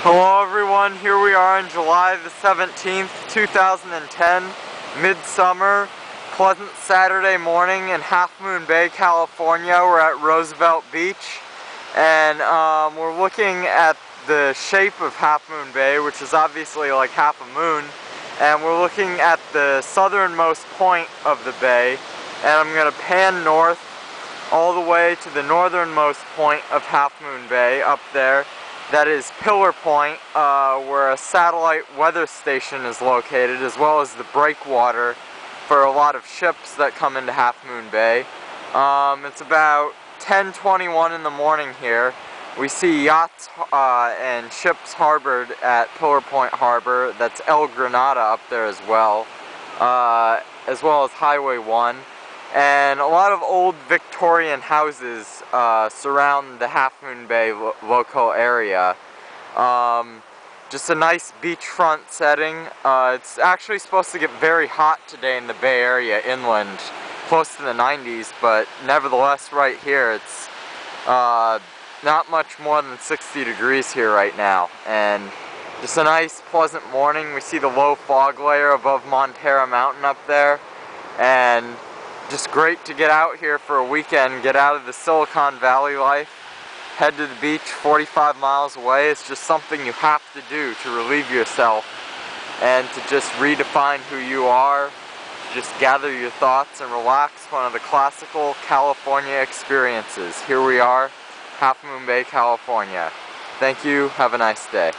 Hello everyone, here we are on July the 17th, 2010, midsummer, pleasant Saturday morning in Half Moon Bay, California. We're at Roosevelt Beach, and we're looking at the shape of Half Moon Bay, which is obviously like half a moon, and we're looking at the southernmost point of the bay, and I'm going to pan north all the way to the northernmost point of Half Moon Bay, up there. That is Pillar Point, where a satellite weather station is located, as well as the breakwater for a lot of ships that come into Half Moon Bay. It's about 10:21 in the morning here. We see yachts and ships harbored at Pillar Point Harbor. That's El Granada up there as well as Highway 1. And a lot of old Victorian houses surround the Half Moon Bay local area. Just a nice beachfront setting. It's actually supposed to get very hot today in the Bay Area inland, close to the 90s, but nevertheless right here it's not much more than 60 degrees here right now. And just a nice pleasant morning. We see the low fog layer above Montara Mountain up there, and just great to get out here for a weekend, get out of the Silicon Valley life, head to the beach 45 miles away. It's just something you have to do to relieve yourself and to just redefine who you are, to just gather your thoughts and relax. One of the classical California experiences. Here we are, Half Moon Bay, California. Thank you, have a nice day.